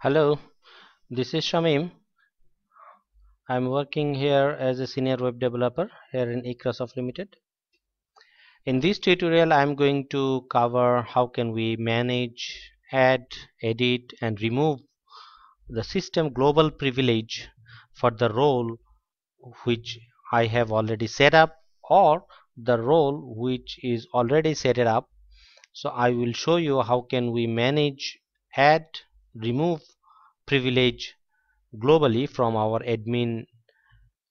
Hello, this is Shamim. I'm working here as a senior web developer here in Microsoft Limited. In this tutorial, I'm going to cover how can we manage, add, edit, and remove the system global privilege for the role which I have already set up or the role which is already set it up. So I will show you how can we manage, add, remove privilege globally from our admin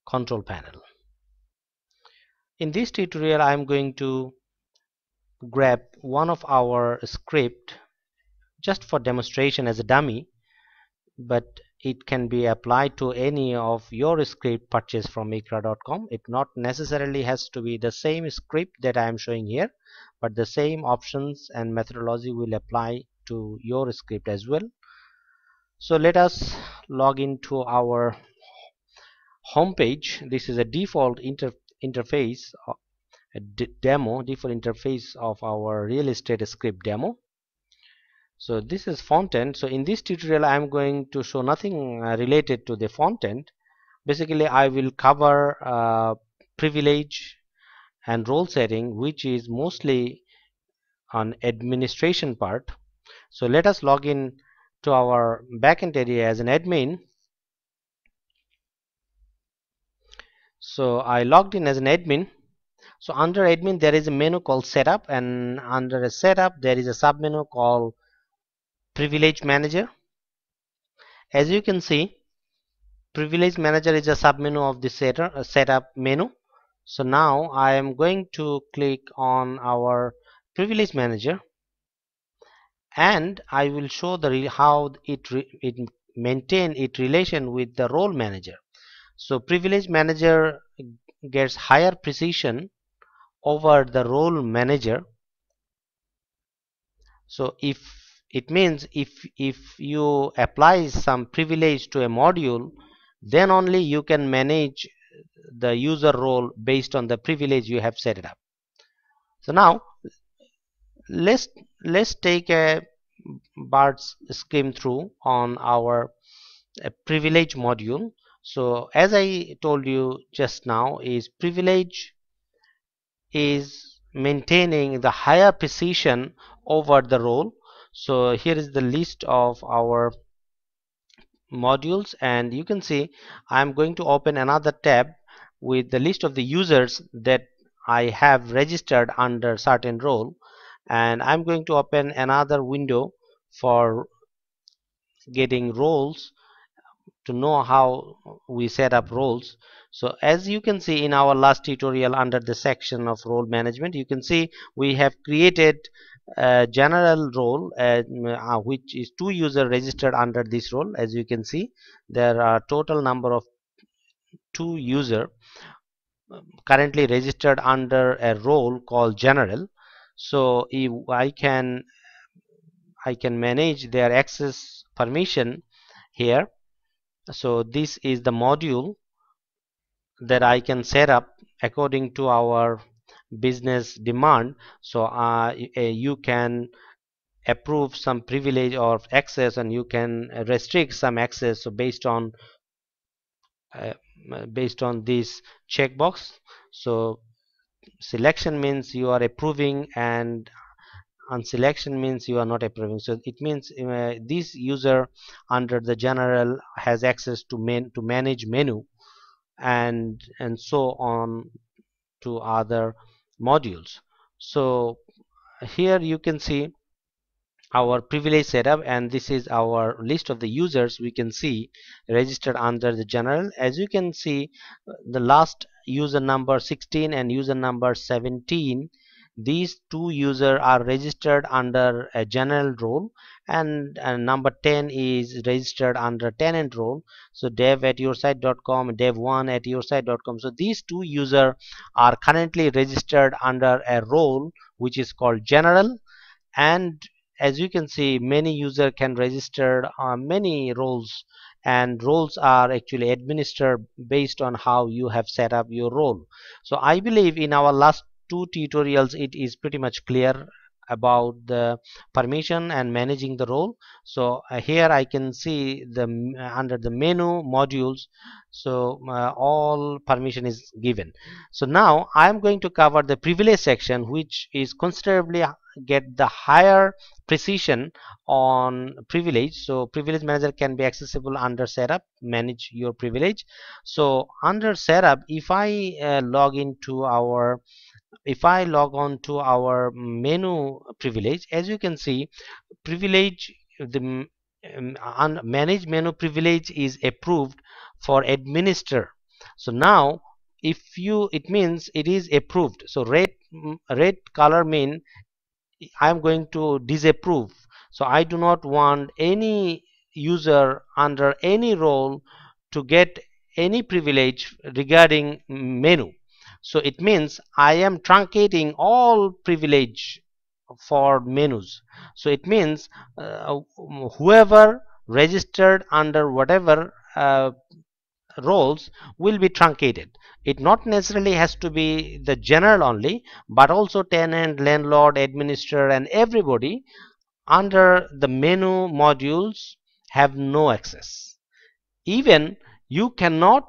control panel. In this tutorial I am going to grab one of our script just for demonstration as a dummy, but it can be applied to any of your script purchased from mikra.com. It not necessarily has to be the same script that I am showing here, but the same options and methodology will apply to your script as well. So let us log into our home page. This is a default interface, a default interface of our real estate script demo. So this is font end. So in this tutorial I am going to show nothing related to the font end. Basically I will cover privilege and role setting, which is mostly on administration part. So let us log in to our backend area as an admin. So I logged in as an admin. So under admin there is a menu called setup, and under a setup there is a sub menu called privilege manager. As you can see, privilege manager is a sub menu of the setup menu. So now I am going to click on our privilege manager and I will show the how it maintain its relation with the role manager. So privilege manager gets higher precision over the role manager. So if it means if you apply some privilege to a module, then only you can manage the user role based on the privilege you have set it up. So now let's take a Bart's skim through on our privilege module. So as I told you just now, is privilege is maintaining the higher precision over the role. So here is the list of our modules, and you can see I'm going to open another tab with the list of the users that I have registered under certain role, and I'm going to open another window for getting roles to know how we set up roles. So as you can see in our last tutorial under the section of role management, you can see we have created a general role which is 2 users registered under this role. As you can see, there are total number of 2 users currently registered under a role called general. So if I can manage their access permission here. So this is the module that I can set up according to our business demand. So you can approve some privilege or access, and you can restrict some access. So uh, based on this checkbox. So selection means you are approving, and unselection means you are not approving. So it means this user under the general has access to manage menu and so on to other modules. So here you can see our privilege setup, and this is our list of the users we can see registered under the general. As you can see, the last user number 16 and user number 17, these 2 users are registered under a general role, and number 10 is registered under tenant role. So dev at yoursite.com, dev1 at yoursite.com. So these 2 users are currently registered under a role which is called general, and as you can see many users can register many roles, and roles are actually administered based on how you have set up your role. So I believe in our last 2 tutorials it is pretty much clear about the permission and managing the role. So here I can see the under the menu modules, so all permission is given. So now I am going to cover the privilege section, which is considerably get the higher precision on privilege. So privilege manager can be accessible under setup, manage your privilege. So under setup, if I log on to our menu privilege, as you can see, privilege the manage menu privilege is approved for administer. So now if you, it means it is approved. So red color mean I am going to disapprove. So I do not want any user under any role to get any privilege regarding menu. So it means I am truncating all privilege for menus. So it means whoever registered under whatever roles will be truncated. It not necessarily has to be the general only, but also tenant, landlord, administrator, and everybody under the menu modules have no access. Even you cannot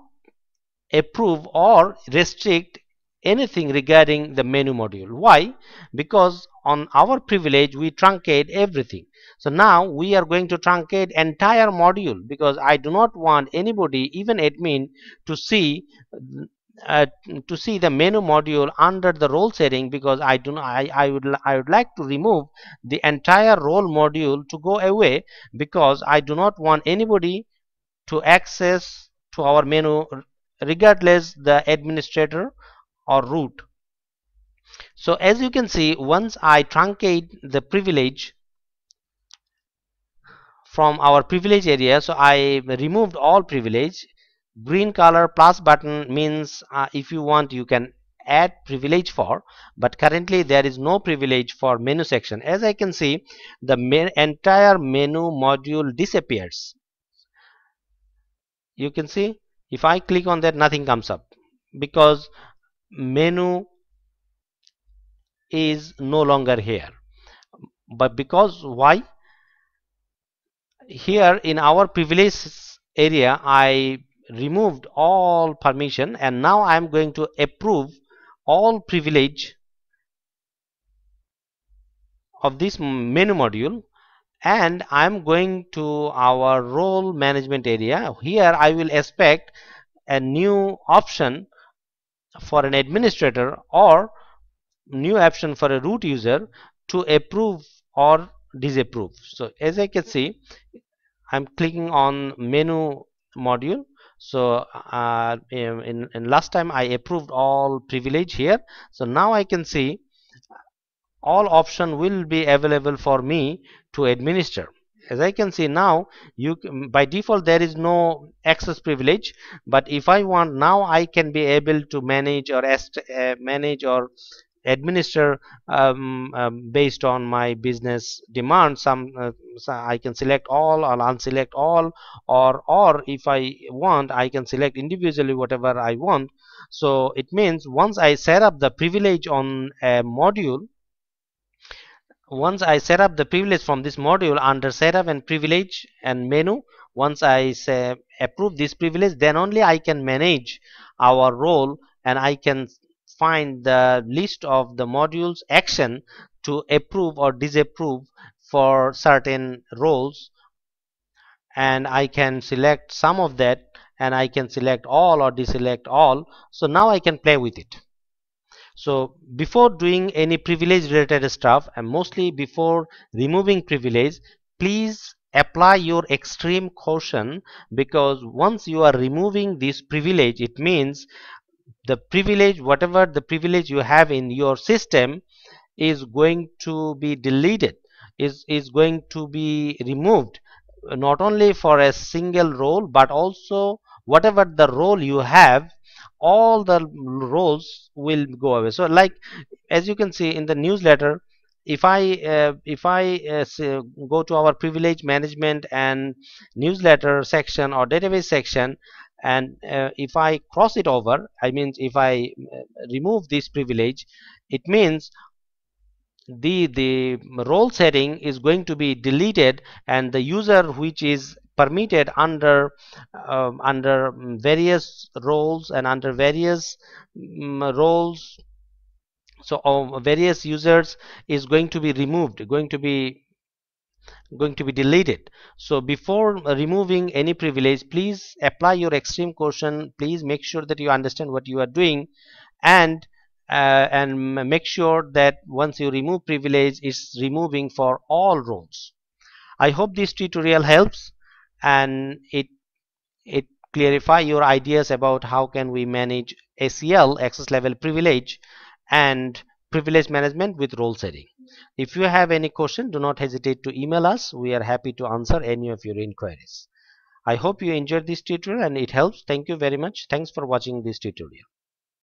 approve or restrict anything regarding the menu module. Why? Because on our privilege we truncate everything. So now we are going to truncate entire module, because I do not want anybody, even admin, to see uh, the menu module under the role setting, because I do not, I would like to remove the entire role module to go away, because I do not want anybody to access to our menu regardless the administrator or root. So as you can see, once I truncate the privilege from our privilege area, so I removed all privilege. Green color plus button means if you want you can add privilege for, but currently there is no privilege for menu section. As I can see, the entire menu module disappears. You can see if I click on that, nothing comes up, because menu is no longer here. But because why? Here in our privilege area I removed all permission, and now I am going to approve all privilege of this menu module, and I am going to our role management area. Here I will expect a new option for an administrator or new option for a root user to approve or disapprove. So as I can see, I'm clicking on menu module. So in last time I approved all privilege here. So now I can see all option will be available for me to administer. As I can see now, by default there is no access privilege, but if I want, now I can be able to manage or administer based on my business demand. So I can select all or unselect all, or if I want I can select individually whatever I want. So it means once I set up the privilege on a module, once I set up the privilege from this module under setup and privilege and menu, once I say approve this privilege, then only I can manage our role, and I can find the list of the modules action to approve or disapprove for certain roles, and I can select some of that, and I can select all or deselect all. So now I can play with it. So before doing any privilege related stuff, and mostly before removing privilege, please apply your extreme caution, because once you are removing this privilege, it means the privilege, whatever the privilege you have in your system, is going to be deleted, is going to be removed, not only for a single role, but also whatever the role you have, all the roles will go away. So like as you can see in the newsletter, if I go to our privilege management and newsletter section or database section, and if I cross it over, I mean if I remove this privilege, it means the role setting is going to be deleted, and the user which is permitted under various roles and under various roles, so various users is going to be removed, going to be deleted. So before removing any privilege, please apply your extreme caution. Please make sure that you understand what you are doing, and make sure that once you remove privilege, it's removing for all roles. I hope this tutorial helps, and it clarify your ideas about how can we manage ACL, access level privilege, and privilege management with role setting. If you have any question, do not hesitate to email us. We are happy to answer any of your inquiries. I hope you enjoyed this tutorial and it helps. Thank you very much. Thanks for watching this tutorial.